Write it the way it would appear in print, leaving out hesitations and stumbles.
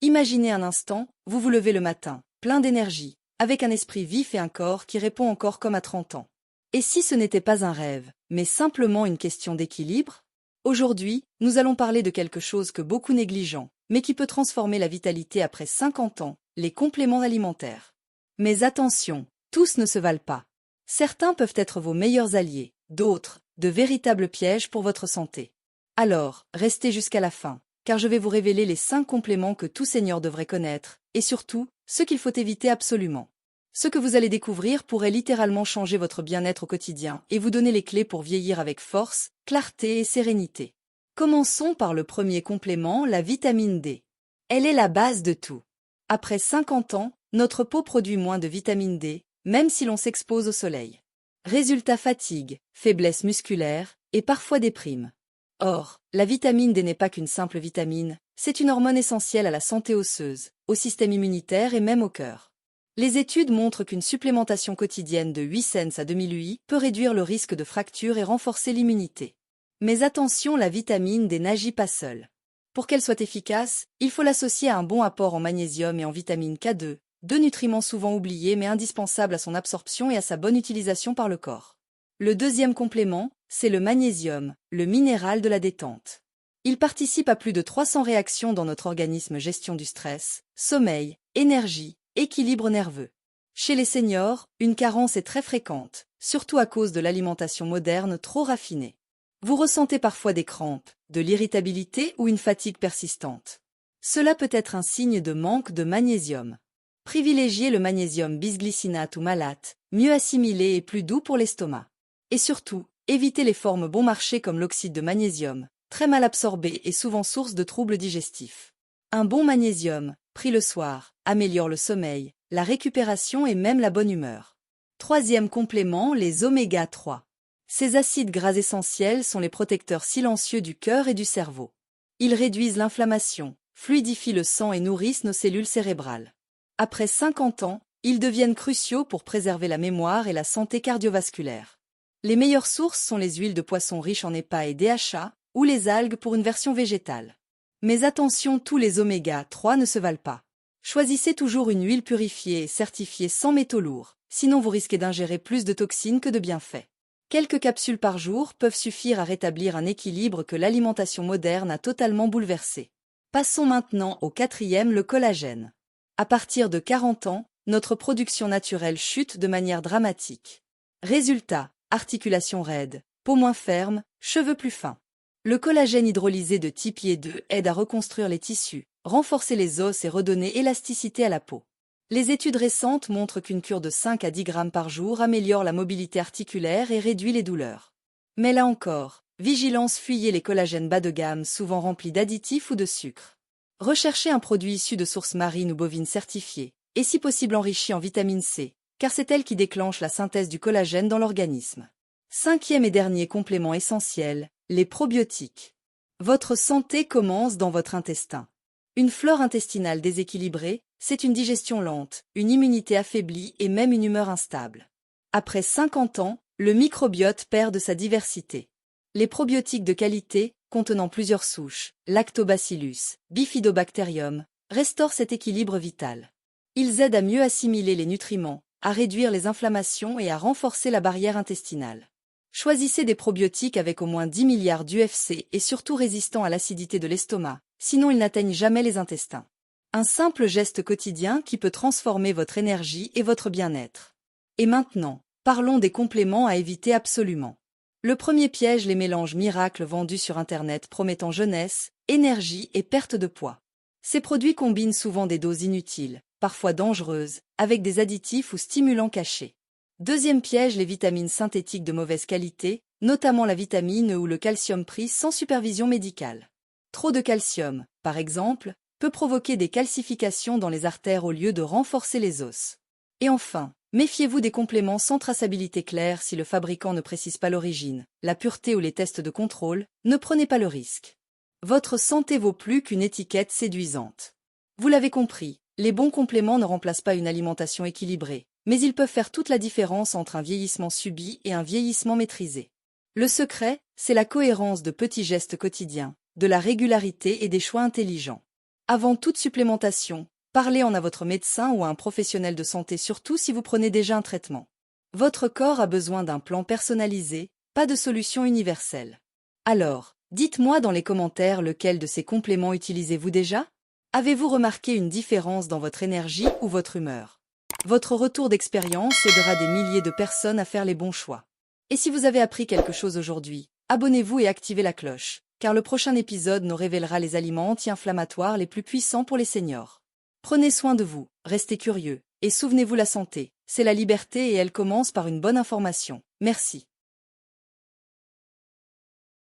Imaginez un instant, vous vous levez le matin, plein d'énergie, avec un esprit vif et un corps qui répond encore comme à 30 ans. Et si ce n'était pas un rêve, mais simplement une question d'équilibre? Aujourd'hui, nous allons parler de quelque chose que beaucoup négligent, mais qui peut transformer la vitalité après 50 ans, les compléments alimentaires. Mais attention, tous ne se valent pas. Certains peuvent être vos meilleurs alliés, d'autres, de véritables pièges pour votre santé. Alors, restez jusqu'à la fin, car je vais vous révéler les 5 compléments que tout seigneur devrait connaître, et surtout, ceux qu'il faut éviter absolument. Ce que vous allez découvrir pourrait littéralement changer votre bien-être au quotidien et vous donner les clés pour vieillir avec force, clarté et sérénité. Commençons par le premier complément, la vitamine D. Elle est la base de tout. Après 50 ans, notre peau produit moins de vitamine D, même si l'on s'expose au soleil. Résultat fatigue, faiblesse musculaire et parfois déprime. Or, la vitamine D n'est pas qu'une simple vitamine, c'est une hormone essentielle à la santé osseuse, au système immunitaire et même au cœur. Les études montrent qu'une supplémentation quotidienne de 8 cents à 2000 UI peut réduire le risque de fracture et renforcer l'immunité. Mais attention, la vitamine D n'agit pas seule. Pour qu'elle soit efficace, il faut l'associer à un bon apport en magnésium et en vitamine K2, deux nutriments souvent oubliés mais indispensables à son absorption et à sa bonne utilisation par le corps. Le deuxième complément, c'est le magnésium, le minéral de la détente. Il participe à plus de 300 réactions dans notre organisme: gestion du stress, sommeil, énergie, équilibre nerveux. Chez les seniors, une carence est très fréquente, surtout à cause de l'alimentation moderne trop raffinée. Vous ressentez parfois des crampes, de l'irritabilité ou une fatigue persistante. Cela peut être un signe de manque de magnésium. Privilégiez le magnésium bisglycinate ou malate, mieux assimilé et plus doux pour l'estomac. Et surtout, évitez les formes bon marché comme l'oxyde de magnésium, très mal absorbé et souvent source de troubles digestifs. Un bon magnésium, pris le soir, améliore le sommeil, la récupération et même la bonne humeur. Troisième complément, les oméga 3. Ces acides gras essentiels sont les protecteurs silencieux du cœur et du cerveau. Ils réduisent l'inflammation, fluidifient le sang et nourrissent nos cellules cérébrales. Après 50 ans, ils deviennent cruciaux pour préserver la mémoire et la santé cardiovasculaire. Les meilleures sources sont les huiles de poisson riches en EPA et DHA, ou les algues pour une version végétale. Mais attention, tous les oméga 3 ne se valent pas. Choisissez toujours une huile purifiée et certifiée sans métaux lourds, sinon vous risquez d'ingérer plus de toxines que de bienfaits. Quelques capsules par jour peuvent suffire à rétablir un équilibre que l'alimentation moderne a totalement bouleversé. Passons maintenant au quatrième, le collagène. À partir de 40 ans, notre production naturelle chute de manière dramatique. Résultat, articulations raides, peau moins ferme, cheveux plus fins. Le collagène hydrolysé de type I2 aide à reconstruire les tissus, renforcer les os et redonner élasticité à la peau. Les études récentes montrent qu'une cure de 5 à 10 grammes par jour améliore la mobilité articulaire et réduit les douleurs. Mais là encore, vigilance, fuyez les collagènes bas de gamme souvent remplis d'additifs ou de sucre. Recherchez un produit issu de sources marines ou bovines certifiées, et si possible enrichi en vitamine C, car c'est elle qui déclenche la synthèse du collagène dans l'organisme. Cinquième et dernier complément essentiel, les probiotiques. Votre santé commence dans votre intestin. Une flore intestinale déséquilibrée, c'est une digestion lente, une immunité affaiblie et même une humeur instable. Après 50 ans, le microbiote perd de sa diversité. Les probiotiques de qualité, contenant plusieurs souches, Lactobacillus, Bifidobacterium, restaurent cet équilibre vital. Ils aident à mieux assimiler les nutriments, à réduire les inflammations et à renforcer la barrière intestinale. Choisissez des probiotiques avec au moins 10 milliards d'UFC et surtout résistants à l'acidité de l'estomac, sinon ils n'atteignent jamais les intestins. Un simple geste quotidien qui peut transformer votre énergie et votre bien-être. Et maintenant, parlons des compléments à éviter absolument. Le premier piège, les mélanges miracles vendus sur Internet promettant jeunesse, énergie et perte de poids. Ces produits combinent souvent des doses inutiles, parfois dangereuses, avec des additifs ou stimulants cachés. Deuxième piège, les vitamines synthétiques de mauvaise qualité, notamment la vitamine E ou le calcium pris sans supervision médicale. Trop de calcium, par exemple, peut provoquer des calcifications dans les artères au lieu de renforcer les os. Et enfin, méfiez-vous des compléments sans traçabilité claire. Si le fabricant ne précise pas l'origine, la pureté ou les tests de contrôle, ne prenez pas le risque. Votre santé vaut plus qu'une étiquette séduisante. Vous l'avez compris, les bons compléments ne remplacent pas une alimentation équilibrée, mais ils peuvent faire toute la différence entre un vieillissement subi et un vieillissement maîtrisé. Le secret, c'est la cohérence de petits gestes quotidiens, de la régularité et des choix intelligents. Avant toute supplémentation, parlez à votre médecin ou à un professionnel de santé, surtout si vous prenez déjà un traitement. Votre corps a besoin d'un plan personnalisé, pas de solution universelle. Alors, dites-moi dans les commentaires lequel de ces compléments utilisez-vous déjà? Avez-vous remarqué une différence dans votre énergie ou votre humeur? Votre retour d'expérience aidera des milliers de personnes à faire les bons choix. Et si vous avez appris quelque chose aujourd'hui, abonnez-vous et activez la cloche, car le prochain épisode nous révélera les aliments anti-inflammatoires les plus puissants pour les seniors. Prenez soin de vous, restez curieux, et souvenez-vous, la santé, c'est la liberté et elle commence par une bonne information. Merci.